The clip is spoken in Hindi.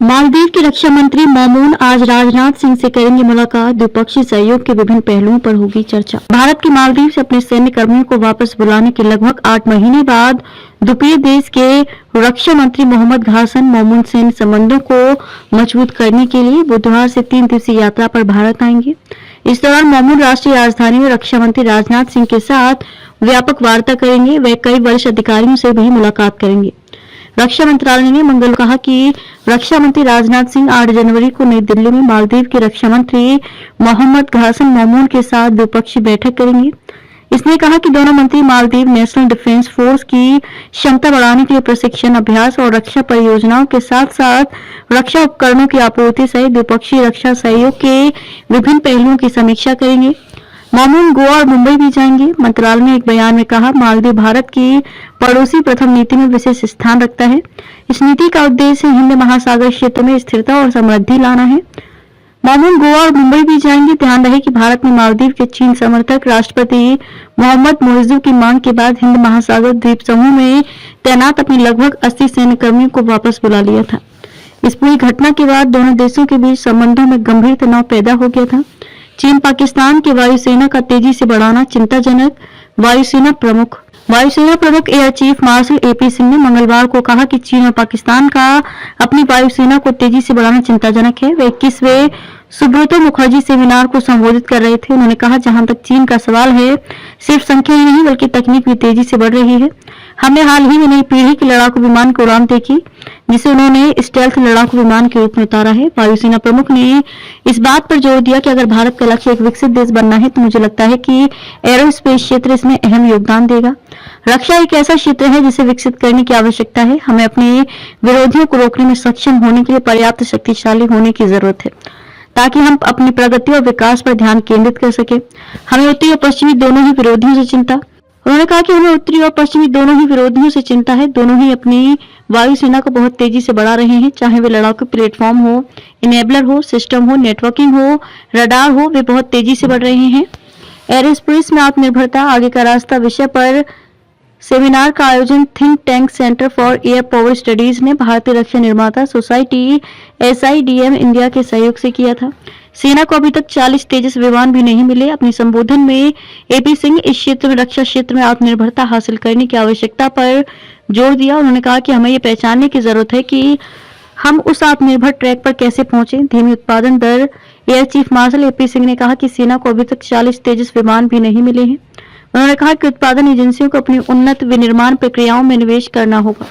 मालदीव के रक्षा मंत्री मौमून आज राजनाथ सिंह से करेंगे मुलाकात। द्विपक्षीय सहयोग के विभिन्न पहलुओं पर होगी चर्चा। भारत के मालदीव से अपने सैन्य कर्मियों को वापस बुलाने के लगभग 8 महीने बाद द्वीपीय देश के रक्षा मंत्री मोहम्मद घासन मौमून सैन्य संबंधों को मजबूत करने के लिए बुधवार से 3 दिवसीय यात्रा पर भारत आएंगे। इस दौरान मौमून राष्ट्रीय राजधानी में रक्षा मंत्री राजनाथ सिंह के साथ व्यापक वार्ता करेंगे। वे कई वरिष्ठ अधिकारियों से भी मुलाकात करेंगे। रक्षा मंत्रालय ने मंगलवार को कहा कि रक्षा मंत्री राजनाथ सिंह 8 जनवरी को नई दिल्ली में मालदीव के रक्षा मंत्री मोहम्मद घासन मौमून के साथ द्विपक्षीय बैठक करेंगे। इसने कहा कि दोनों मंत्री मालदीव नेशनल डिफेंस फोर्स की क्षमता बढ़ाने के लिए प्रशिक्षण, अभ्यास और रक्षा परियोजनाओं के साथ साथ रक्षा उपकरणों की आपूर्ति सहित द्विपक्षीय रक्षा सहयोग के विभिन्न पहलुओं की समीक्षा करेंगे। मौमून गोवा और मुंबई भी जाएंगे। मंत्रालय ने एक बयान में कहा, मालदीव भारत की पड़ोसी प्रथम नीति में विशेष स्थान रखता है। इस नीति का उद्देश्य हिंद महासागर क्षेत्र में स्थिरता और समृद्धि लाना है। मौमून गोवा और मुंबई भी जाएंगे। ध्यान रहे कि भारत ने मालदीव के चीन समर्थक राष्ट्रपति मोहम्मद मोइज़ू की मांग के बाद हिंद महासागर द्वीप समूह में तैनात अपने लगभग 80 सैन्य कर्मियों को वापस बुला लिया था। इस पूरी घटना के बाद दोनों देशों के बीच संबंधों में गंभीर तनाव पैदा हो गया था। चीन पाकिस्तान के वायुसेना का तेजी से बढ़ाना चिंताजनक। वायुसेना प्रमुख air chief marshal AP Singh ने मंगलवार को कहा कि चीन और पाकिस्तान का अपनी वायुसेना को तेजी से बढ़ाना चिंताजनक है। वे 21वें सुब्रतो मुखर्जी सेमिनार को संबोधित कर रहे थे। उन्होंने कहा, जहां तक चीन का सवाल है, सिर्फ संख्या ही नहीं बल्कि तकनीक भी तेजी से बढ़ रही है। हमने हाल ही में नई पीढ़ी के लड़ाकू विमान की उड़ान देखी, जिसे उन्होंने स्टेल्थ लड़ाकू विमान के रूप में उतारा है। वायुसेना प्रमुख ने इस बात पर जोर दिया कि अगर भारत का लक्ष्य एक विकसित देश बनना है तो मुझे लगता है कि एरोस्पेस क्षेत्र इसमें अहम योगदान देगा। रक्षा एक ऐसा क्षेत्र है जिसे विकसित करने की आवश्यकता है। हमें अपने विरोधियों को रोकने में सक्षम होने के लिए पर्याप्त शक्तिशाली होने की जरूरत है ताकि हम अपनी प्रगति और विकास पर ध्यान केंद्रित कर सके। हमें उत्तरी और पश्चिमी दोनों ही विरोधियों से चिंता उन्होंने कहा कि हमें उत्तरी और पश्चिमी दोनों ही विरोधियों से चिंता है। दोनों ही अपनी वायुसेना को बहुत तेजी से बढ़ा रहे हैं, चाहे वे लड़ाकू प्लेटफॉर्म हो, इनेबलर हो, सिस्टम हो, नेटवर्किंग हो, रडार हो, वे बहुत तेजी से बढ़ रहे हैं। एरोस्पेस में आत्मनिर्भरता आगे का रास्ता विषय पर सेमिनार का आयोजन think tank centre for air power studies ने भारतीय रक्षा निर्माता सोसाइटी SIDM इंडिया के सहयोग से किया था। सेना को अभी तक 40 तेजस विमान भी नहीं मिले। अपने संबोधन में एपी सिंह इस क्षेत्र में रक्षा क्षेत्र में आत्मनिर्भरता हासिल करने की आवश्यकता पर जोर दिया। उन्होंने कहा कि हमें ये पहचानने की जरूरत है कि हम उस आत्मनिर्भर ट्रैक पर कैसे पहुंचे। धीमी उत्पादन दर air chief marshal AP Singh ने कहा कि सेना को अभी तक 40 तेजस विमान भी नहीं मिले हैं। उन्होंने कहा कि उत्पादन एजेंसियों को अपनी उन्नत विनिर्माण प्रक्रियाओं में निवेश करना होगा।